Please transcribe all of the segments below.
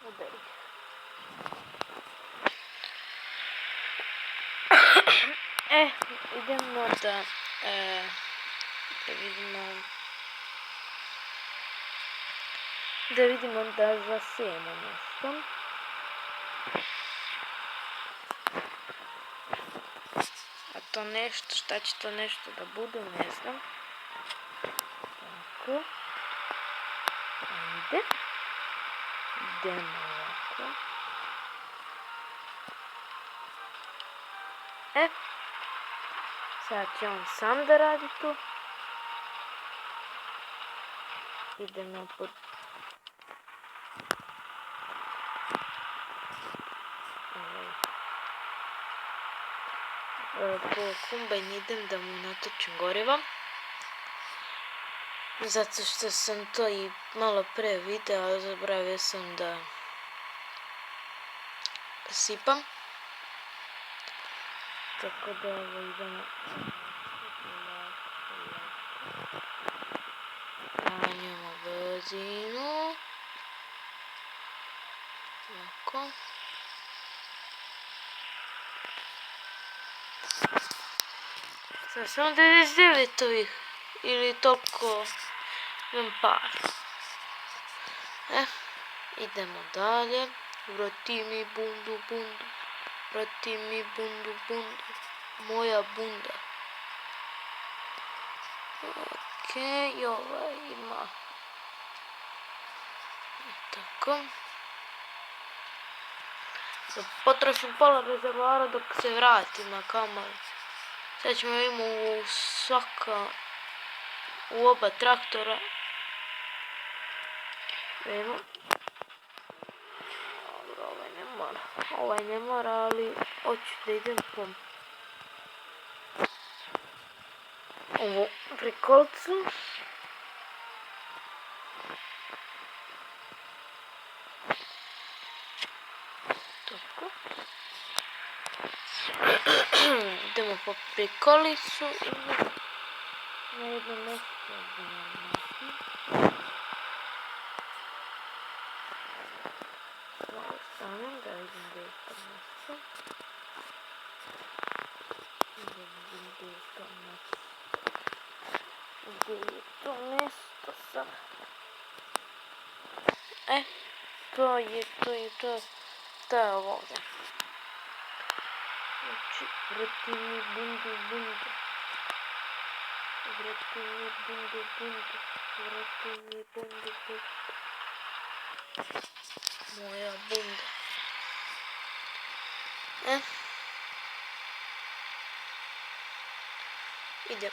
Udari. Idemo da vidimo da zasijemo nešto. A to nešto, šta će to nešto da bude, ne znam. Tako. Ajde. Idemo ovako. Sad će on sam da radi tu. Idemo po kombajn, idem da mu natočim gorivo. Zato što sam to i malo pre video, zaboravio sam da sipam. Tako da ovo idemo stanjamo benzinu. Ovako. Sad samo 99 ovih ili toliko imam par. Idemo dalje. Vrati mi bundu, bundu. Vrati mi bundu, bundu. Moja bunda. Okej, ovaj ima. Tako. Potrošim pola rezervoara dok se vratim na kamar. Sad ćemo imati u oba traktora. Evo. Dobro, ovaj ne mora, ali hoću da idem po ovu prikolicu. Tako. Idemo po prikolicu i na jedno mjesto malo stanem da vidim gdje je to mjesto. Gdje je to mjesto sad. To je ovdje. Znači, vrati mi bundu, bundu. Vrati mi bundu, bundu. Vrati mi bundu, bundu. Moja bunda. Idem.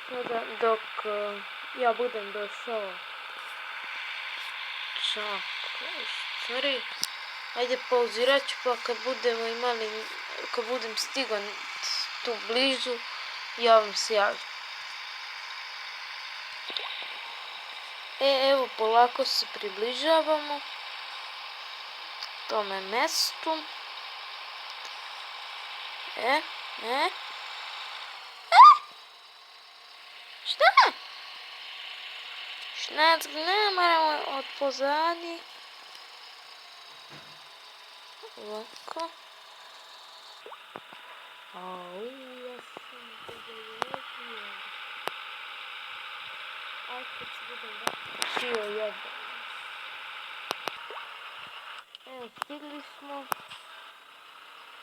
Sada dok ja budem došao čak, stvari, ajde pauzirat ću pa kad budem stigao tu blizu, ja vam se javim. Evo polako se približavamo tome mestu. Šta? Šnac gledamo od pozadi. Ovako. Ja sam te zajedio. Aj kad se budem da čio jedan. Evo, stigli smo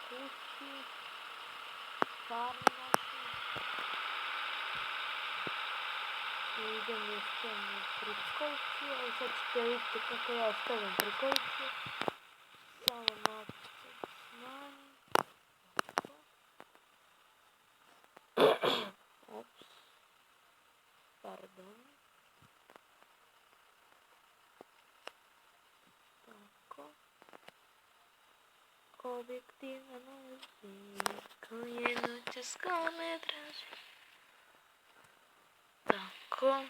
kući. Farma naša. Idem još na prikolicu, ali sad ćete vidjeti kako ja stavim prikolicu. Samo malo se smanjim. Ops. Pardon. Tako. Objektivan uzir koje noćas kome draži. Tako.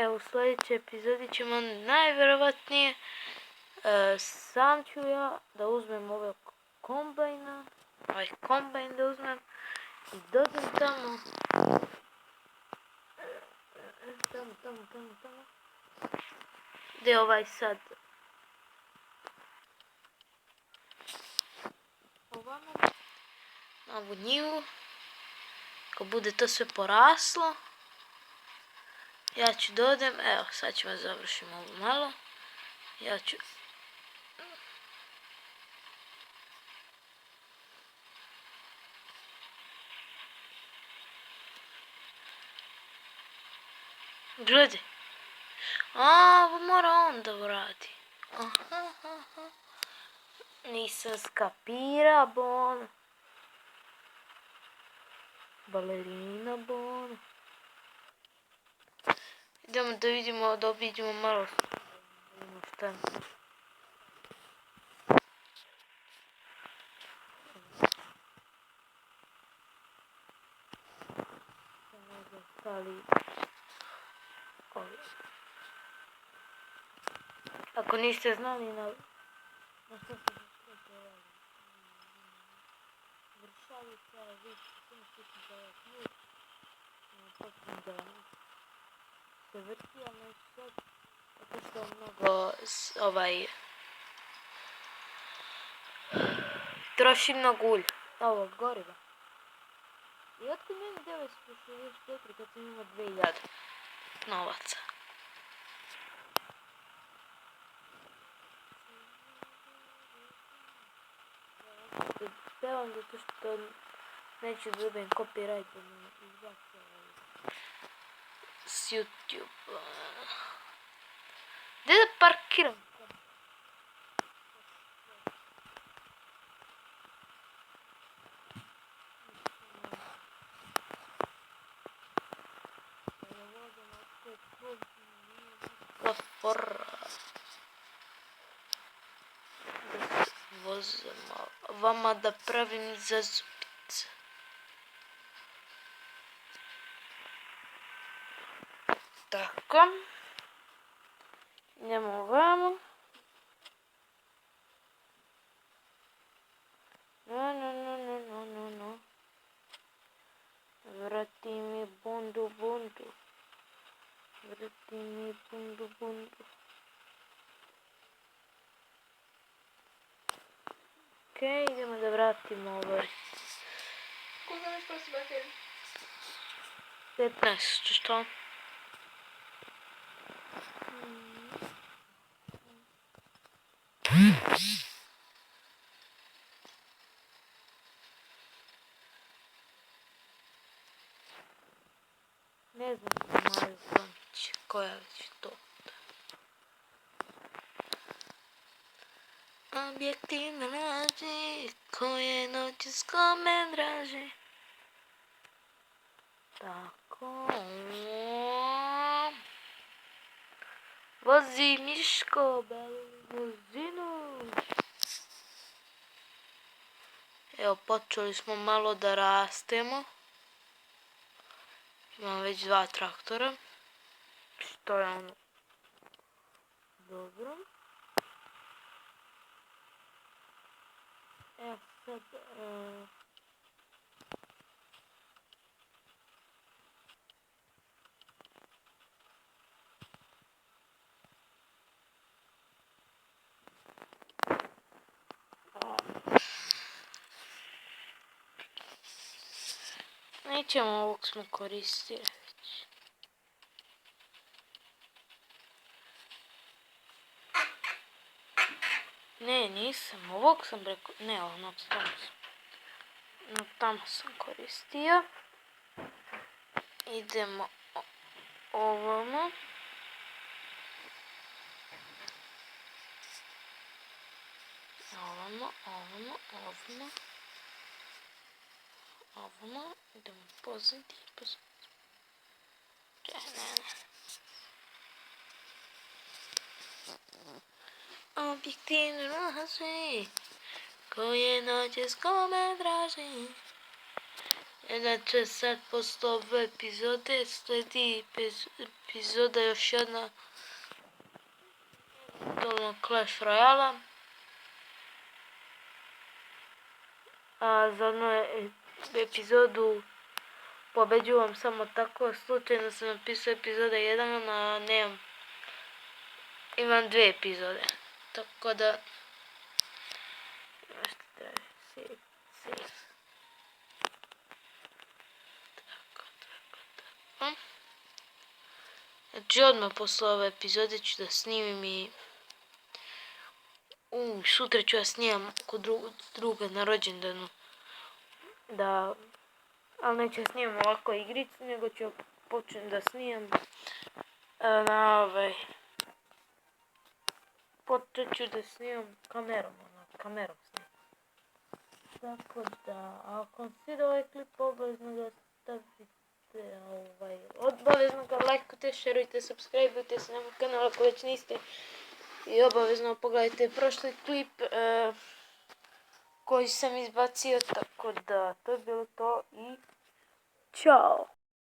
Evo u sljedećoj epizodi ćemo najvjerovatnije sam ću ja da uzmem ovaj kombajn da uzmem i dođem tamo gdje je sad ovamo na ovu njivu. Ako bude to sve poraslo, ja ću dodem, evo sad ćemo završiti ovo malo, ja ću gledaj, ovo mora on da uradi, nisam skapira bon, balerina bon. Idemo da vidimo, da obiđemo malo šta je. Ako niste znali na što se radi, vršalica, vi samo stisnite ovaj ključ, počnem da se vrti, ali neću sad, zato što je mnogo troši mnogo ulja, ovo goriva. I otkud meni 964 kad sam imao 2000 novaca? Pevam zato što neću da dobijem copyright s YouTube. Gdje da parkiram? Vozimo vama da pravim zazupice. Tako. Idemo ovamo. No. Vrati mi bundu. Vrati mi bundu. Okej, idemo da vratimo ovaj. Koliko imaš prosi bateriju? 15, što? Ne znam, Maja Zvonić, koja već to. Objektivne laži, koje noći s kome draži. Tako. Vozi Miško, belu limuzinu. Evo, počeli smo malo da rastemo. Imam već 2 traktora. Što je ono? Dobro. Evo sad... Nećemo, ovog smo koristili već. Ne, nisam, ovog sam rekao, ne, onog tamo sam koristio. Idemo ovamo. Ovamo, idemo pozaditi. Objektivne laži, koje noći s kome draži. Inače sad posle ove epizode sledi epizoda još jedna do Clash Royale. A za onu epizodu pobeđujem samo tako, slučajno sam napisao epizoda 1, a nemam, imam 2 epizode, tako da nešto treba, save. Tako. Znači odmah posle ove epizode ću da snimim i sutra ću ja snimam kod druga na rođendanu, ali neću snimam ovako igricu, nego ću počnem da snimam počet ću da snimam kamerom snimam. Tako da, ako vam sviđa ovaj klip, obavezno ga stavite, obavezno ga lajkujte, šerujte, subscribeujte se na moj kanal ako već niste. I obavezno pogledajte prošli klip koji sam izbacio, tako da to je bilo to i čao!